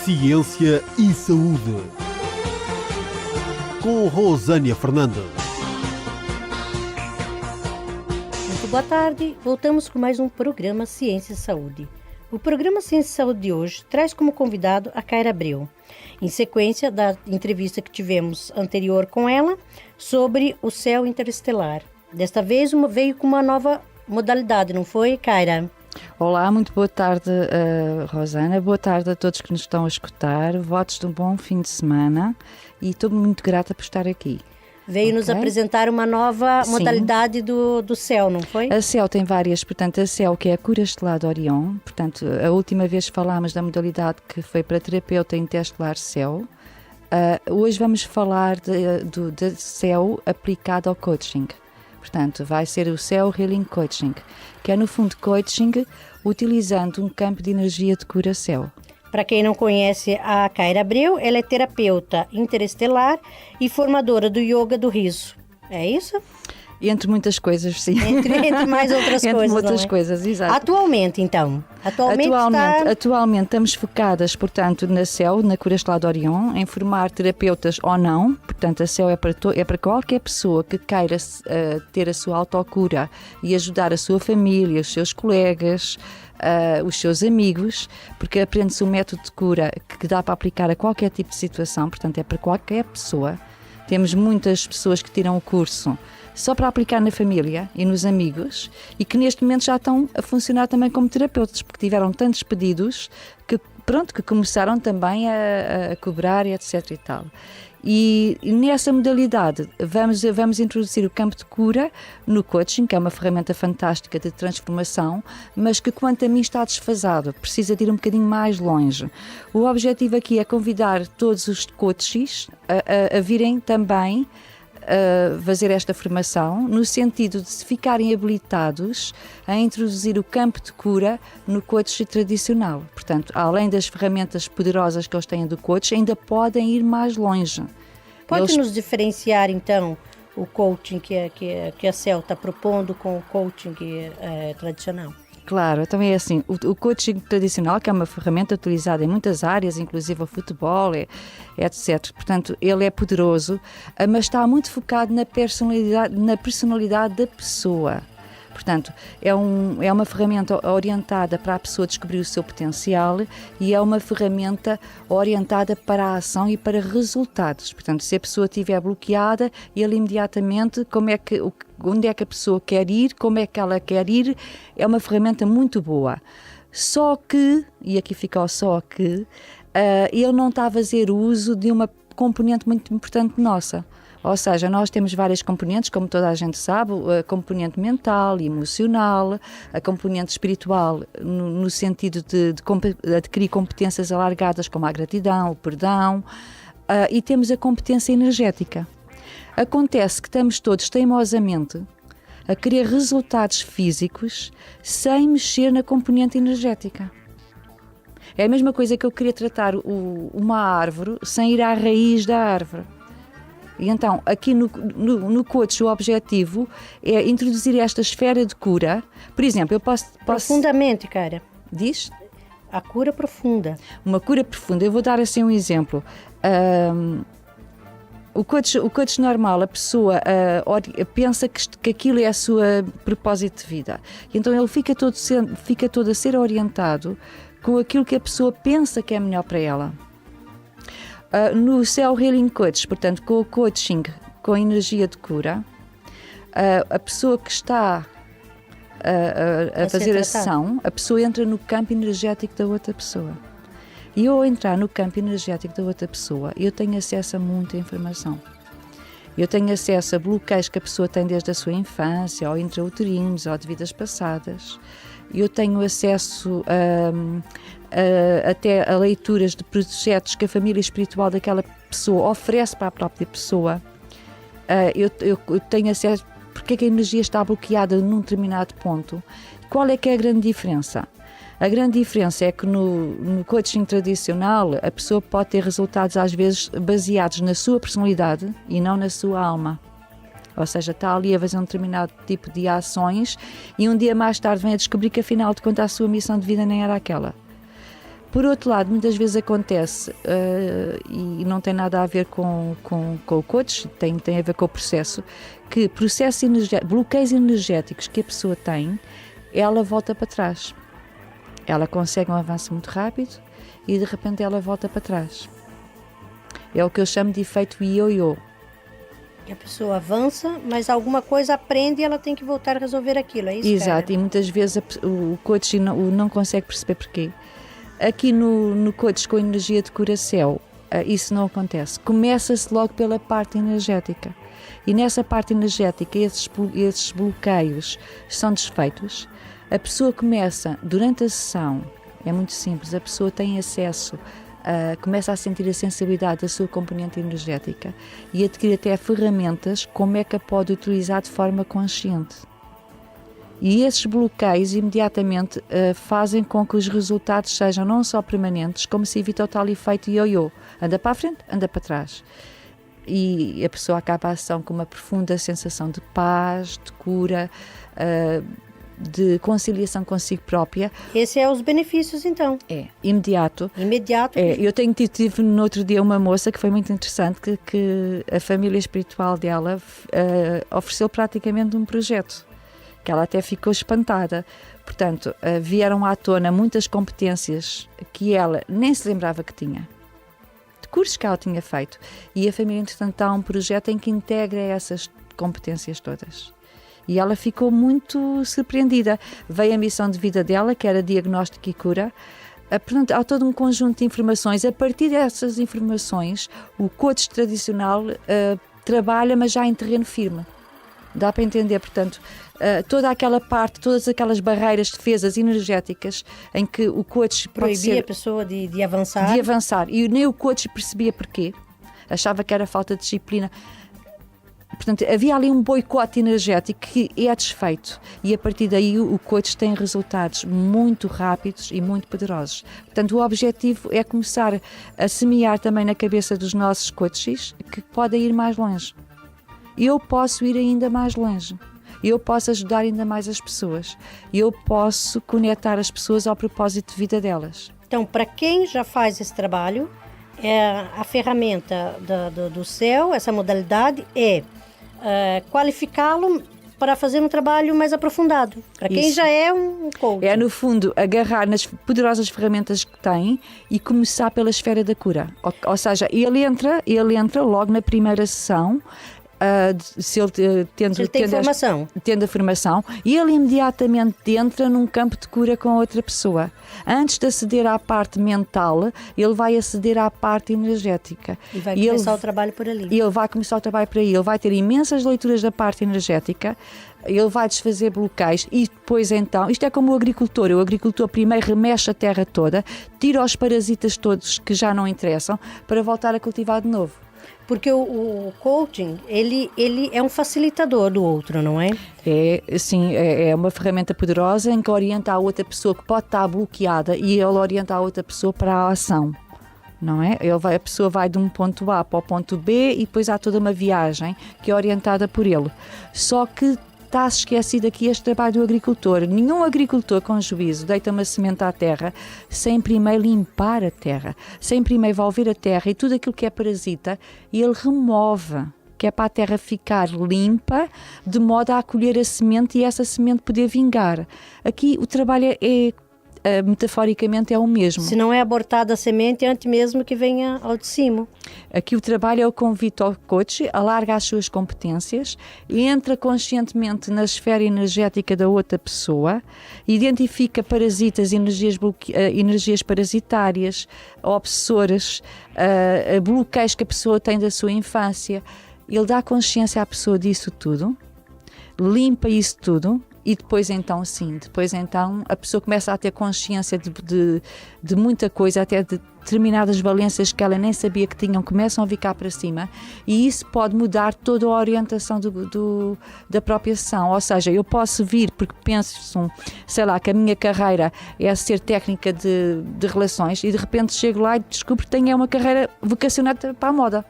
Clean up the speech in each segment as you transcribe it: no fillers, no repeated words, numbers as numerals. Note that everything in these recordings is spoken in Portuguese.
Ciência e Saúde, com Rosânia Fernandes. Muito boa tarde, voltamos com mais um programa Ciência e Saúde. O programa Ciência e Saúde de hoje traz como convidado a Kaira Abreu, em sequência da entrevista que tivemos anterior com ela sobre o céu interestelar. Desta vez veio com uma nova modalidade, não foi, Kaira? Olá, muito boa tarde, Rosana. Boa tarde a todos que nos estão a escutar. Votos de um bom fim de semana e estou muito grata por estar aqui. Veio nos apresentar uma nova modalidade do céu, não foi? A CEL tem várias, portanto, a CEL, que é a cura estelar de Orion. Portanto, a última vez falámos da modalidade que foi para terapeuta interestelar CEL. Hoje vamos falar da CEL aplicada ao coaching. Portanto, vai ser o CEL Healing Coaching, que é no fundo coaching utilizando um campo de energia de cura CEL. Para quem não conhece a Kaira Abreu, ela é terapeuta interestelar e formadora do yoga do riso. É isso? Entre muitas coisas, sim. Entre mais outras coisas, Entre muitas não é? coisas, exato. Atualmente, então? Atualmente estamos focadas, portanto, na CEL, na cura estelar de Orion, em formar terapeutas ou não. Portanto, a CEL é para qualquer pessoa que queira ter a sua autocura e ajudar a sua família, os seus colegas, os seus amigos, porque aprende-se um método de cura que dá para aplicar a qualquer tipo de situação, portanto, é para qualquer pessoa. Temos muitas pessoas que tiram o curso só para aplicar na família e nos amigos e que neste momento já estão a funcionar também como terapeutas, porque tiveram tantos pedidos que começaram também a cobrar, etc. e tal. E nessa modalidade vamos introduzir o campo de cura no coaching, que é uma ferramenta fantástica de transformação, mas que, quanto a mim, está desfasado, precisa de ir um bocadinho mais longe. O objetivo aqui é convidar todos os coaches a virem também fazer esta formação, no sentido de se ficarem habilitados a introduzir o campo de cura no coaching tradicional. Portanto, além das ferramentas poderosas que eles têm do coaching, ainda podem ir mais longe. Pode nos diferenciar, então, o coaching que a CEL está propondo com o coaching tradicional? Claro, então é assim, o coaching tradicional, que é uma ferramenta utilizada em muitas áreas, inclusive o futebol, etc. Portanto, ele é poderoso, mas está muito focado na personalidade da pessoa. Portanto, é uma ferramenta orientada para a pessoa descobrir o seu potencial e é uma ferramenta orientada para a ação e para resultados. Portanto, se a pessoa estiver bloqueada, ele imediatamente, onde é que a pessoa quer ir, como é que ela quer ir, é uma ferramenta muito boa. Só que, e aqui fica o só que, ele não está a fazer uso de uma componente muito importante nossa. Ou seja, nós temos várias componentes, como toda a gente sabe, a componente mental, emocional, a componente espiritual, no sentido de adquirir competências alargadas como a gratidão, o perdão, e temos a competência energética. Acontece que estamos todos teimosamente a querer resultados físicos sem mexer na componente energética. É a mesma coisa que eu queria tratar uma árvore sem ir à raiz da árvore. E então, aqui no coach, o objetivo é introduzir esta esfera de cura. Por exemplo, eu posso... Profundamente, cara. Diz? A cura profunda. Uma cura profunda. Eu vou dar assim um exemplo. O coach normal, a pessoa pensa que aquilo é a sua propósito de vida. E então ele fica todo a ser orientado com aquilo que a pessoa pensa que é melhor para ela. No CEL Healing Coach, portanto, com o coaching, com a energia de cura, a pessoa que está a fazer a sessão, a pessoa entra no campo energético da outra pessoa. E eu, ao entrar no campo energético da outra pessoa, eu tenho acesso a muita informação. Eu tenho acesso a bloqueios que a pessoa tem desde a sua infância, ou intrauterinos, ou de vidas passadas. Eu tenho acesso até a leituras de projetos que a família espiritual daquela pessoa oferece para a própria pessoa. Eu tenho acesso porque é que a energia está bloqueada num determinado ponto. Qual é que é a grande diferença? A grande diferença é que no coaching tradicional a pessoa pode ter resultados às vezes baseados na sua personalidade e não na sua alma. Ou seja, está ali a fazer um determinado tipo de ações e um dia mais tarde vem a descobrir que afinal de contas a sua missão de vida nem era aquela. Por outro lado, muitas vezes acontece, e não tem nada a ver com o coach, tem a ver com o processo, que bloqueios energéticos que a pessoa tem, ela volta para trás. Ela consegue um avanço muito rápido e de repente ela volta para trás. É o que eu chamo de efeito ioiô. E a pessoa avança, mas alguma coisa aprende e ela tem que voltar a resolver aquilo, é isso? Exato, Cara? e muitas vezes o coach não consegue perceber porquê. Aqui no coach com energia de cura-céu, isso não acontece. Começa-se logo pela parte energética. E nessa parte energética, esses bloqueios são desfeitos. A pessoa começa, durante a sessão, é muito simples, a pessoa tem acesso, começa a sentir a sensibilidade da sua componente energética e adquire até ferramentas como é que a pode utilizar de forma consciente. E esses bloqueios imediatamente fazem com que os resultados sejam não só permanentes, como se evita o tal efeito ioiô. Anda para a frente, anda para trás. E a pessoa acaba a ação com uma profunda sensação de paz, de cura, de conciliação consigo própria. Esse é os benefícios, então. É, imediato. Imediato. Eu tive no outro dia uma moça que foi muito interessante, que a família espiritual dela ofereceu praticamente um projeto, que ela até ficou espantada. Portanto, vieram à tona muitas competências que ela nem se lembrava que tinha, de cursos que ela tinha feito, e a família, entretanto, há um projeto em que integra essas competências todas. E ela ficou muito surpreendida. Veio a missão de vida dela, que era diagnóstico e cura. Portanto, há todo um conjunto de informações. A partir dessas informações, o coach tradicional trabalha, mas já em terreno firme. Dá para entender, portanto, toda aquela parte, todas aquelas barreiras, defesas energéticas em que o coach proibia a pessoa de avançar. De avançar. E nem o coach percebia porquê. Achava que era falta de disciplina. Portanto, havia ali um boicote energético que é desfeito. E a partir daí o coach tem resultados muito rápidos e muito poderosos. Portanto, o objetivo é começar a semear também na cabeça dos nossos coaches que podem ir mais longe. Eu posso ir ainda mais longe. Eu posso ajudar ainda mais as pessoas. Eu posso conectar as pessoas ao propósito de vida delas. Então, para quem já faz esse trabalho, a ferramenta do céu, essa modalidade, é qualificá-lo para fazer um trabalho mais aprofundado. Para quem já é um coach. É, no fundo, agarrar nas poderosas ferramentas que tem e começar pela esfera da cura. Ou seja, ele entra logo na primeira sessão, se ele tendo a formação, e ele imediatamente entra num campo de cura com outra pessoa. Antes de aceder à parte mental, ele vai aceder à parte energética. E vai começar o trabalho por ali. E ele vai começar o trabalho por aí. Ele vai ter imensas leituras da parte energética, ele vai desfazer bloqueios e depois então, isto é como o agricultor primeiro remexe a terra toda, tira os parasitas todos que já não interessam para voltar a cultivar de novo. Porque o coaching, ele é um facilitador do outro, não é? É uma ferramenta poderosa em que orienta a outra pessoa que pode estar bloqueada e ele orienta a outra pessoa para a ação, não é? A pessoa vai de um ponto A para o ponto B e depois há toda uma viagem que é orientada por ele. Só que está-se esquecido aqui este trabalho do agricultor. Nenhum agricultor com juízo deita uma semente à terra sem primeiro limpar a terra, sem primeiro envolver a terra e tudo aquilo que é parasita, e ele remove, que é para a terra ficar limpa, de modo a acolher a semente e essa semente poder vingar. Aqui o trabalho metaforicamente é o mesmo. Se não é abortada a semente, antes mesmo que venha ao de cima. Aqui o trabalho é o convite ao coach, alarga as suas competências, entra conscientemente na esfera energética da outra pessoa, identifica parasitas, energias parasitárias, obsessoras, bloqueios que a pessoa tem da sua infância. Ele dá consciência à pessoa disso tudo, limpa isso tudo. E depois então a pessoa começa a ter consciência de muita coisa, até de determinadas valências que ela nem sabia que tinham, começam a vir cá para cima, e isso pode mudar toda a orientação da própria sessão. Ou seja, eu posso vir porque penso, sei lá, que a minha carreira é ser técnica de relações e de repente chego lá e descubro que tenho uma carreira vocacionada para a moda.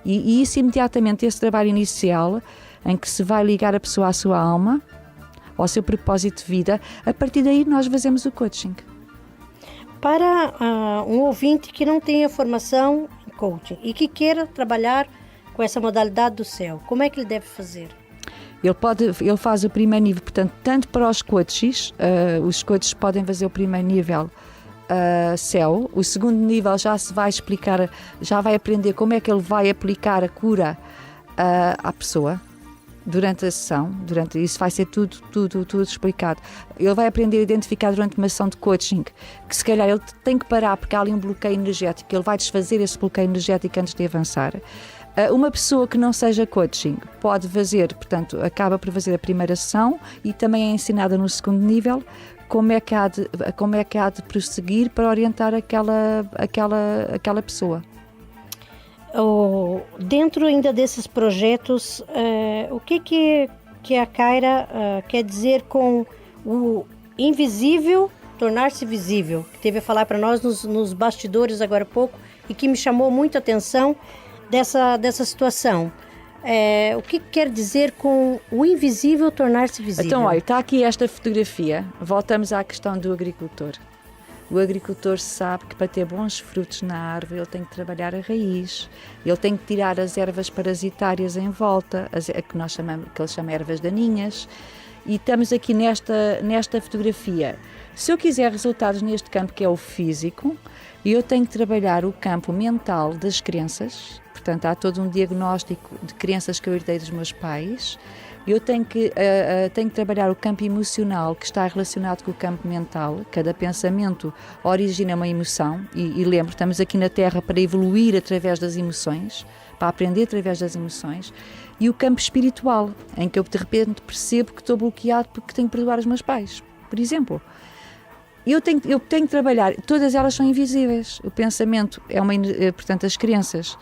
E isso imediatamente, esse trabalho inicial, em que se vai ligar a pessoa à sua alma, ao seu propósito de vida, a partir daí nós fazemos o coaching. Para um ouvinte que não tenha formação em coaching e que queira trabalhar com essa modalidade do CEL, como é que ele deve fazer? Ele faz o primeiro nível, portanto, tanto para os coaches podem fazer o primeiro nível CEL, o segundo nível já se vai explicar, já vai aprender como é que ele vai aplicar a cura à pessoa durante a sessão, isso vai ser tudo explicado. Ele vai aprender a identificar durante uma sessão de coaching que se calhar ele tem que parar porque há ali um bloqueio energético, ele vai desfazer esse bloqueio energético antes de avançar. Uma pessoa que não seja coaching pode fazer, portanto, acaba por fazer a primeira sessão e também é ensinada no segundo nível como é que há de prosseguir para orientar aquela pessoa. Dentro ainda desses projetos, o que a Kaira quer dizer com o invisível tornar-se visível? Que teve a falar para nós nos bastidores agora há pouco e que me chamou muito a atenção dessa situação. O que quer dizer com o invisível tornar-se visível? Então, olha, está aqui esta fotografia. Voltamos à questão do agricultor. O agricultor sabe que para ter bons frutos na árvore ele tem que trabalhar a raiz, ele tem que tirar as ervas parasitárias em volta, que ele chama ervas daninhas, e estamos aqui nesta fotografia. Se eu quiser resultados neste campo que é o físico, eu tenho que trabalhar o campo mental das crenças, portanto há todo um diagnóstico de crenças que eu herdei dos meus pais. Eu tenho que trabalhar o campo emocional que está relacionado com o campo mental. Cada pensamento origina uma emoção e lembro, estamos aqui na Terra para evoluir através das emoções, para aprender através das emoções. E o campo espiritual, em que eu de repente percebo que estou bloqueado porque tenho que perdoar os meus pais, por exemplo. Eu tenho que trabalhar, todas elas são invisíveis. O pensamento portanto, as crenças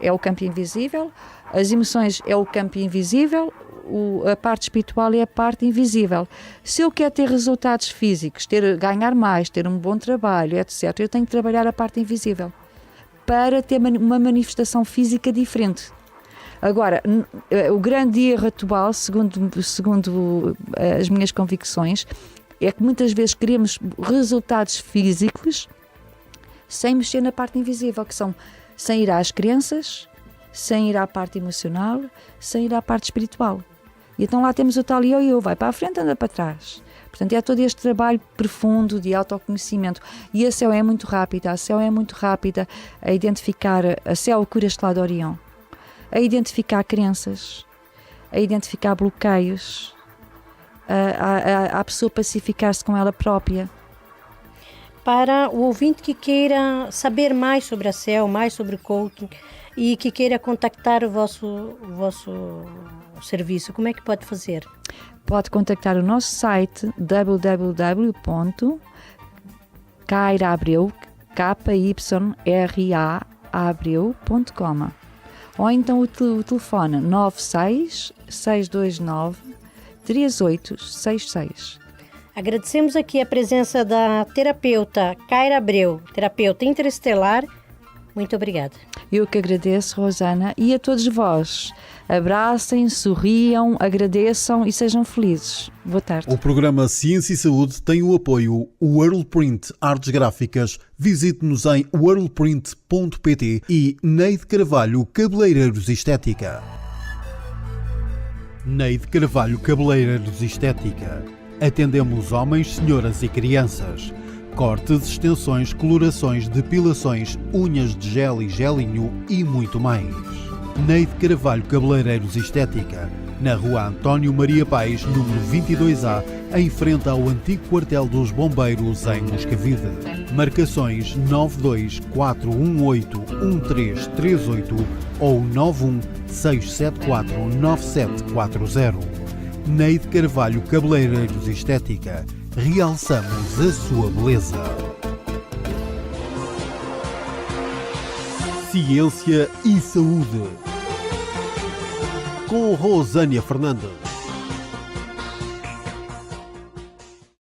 é o campo invisível, as emoções é o campo invisível, a parte espiritual é a parte invisível. Se eu quero ter resultados físicos, ganhar mais, ter um bom trabalho, etc., eu tenho que trabalhar a parte invisível para ter uma manifestação física diferente. Agora, o grande erro atual, segundo as minhas convicções, é que muitas vezes queremos resultados físicos sem mexer na parte invisível, que são sem ir às crenças, sem ir à parte emocional, sem ir à parte espiritual. E então lá temos o tal ioiô, vai para a frente, anda para trás. Portanto, é todo este trabalho profundo de autoconhecimento. E a CEL é muito rápida, a identificar, a CEL cura este lado Orion, a identificar crenças, a identificar bloqueios, a pessoa pacificar-se com ela própria. Para o ouvinte que queira saber mais sobre a CEL, mais sobre o coaching e que queira contactar o vosso serviço, como é que pode fazer? Pode contactar o nosso site www.kairaabreu.com ou então o telefone 96 629 3866. Agradecemos aqui a presença da terapeuta Kaira Abreu, terapeuta interestelar. Muito obrigada. Eu que agradeço, Rosana, e a todos vós. Abracem, sorriam, agradeçam e sejam felizes. Boa tarde. O programa Ciência e Saúde tem o apoio Worldprint Artes Gráficas. Visite-nos em worldprint.pt e Neide Carvalho Cabeleireiros Estética. Neide Carvalho Cabeleireiros Estética. Atendemos homens, senhoras e crianças. Cortes, extensões, colorações, depilações, unhas de gel e gelinho e muito mais. Neide Carvalho Cabeleireiros Estética, na Rua António Maria Pais, número 22A, em frente ao antigo quartel dos bombeiros em Moscavide. Marcações 924181338 ou 916749740. Neide Carvalho Cabeleireiros Estética. Realçamos a sua beleza. Ciência e Saúde. Com Rosânia Fernandes.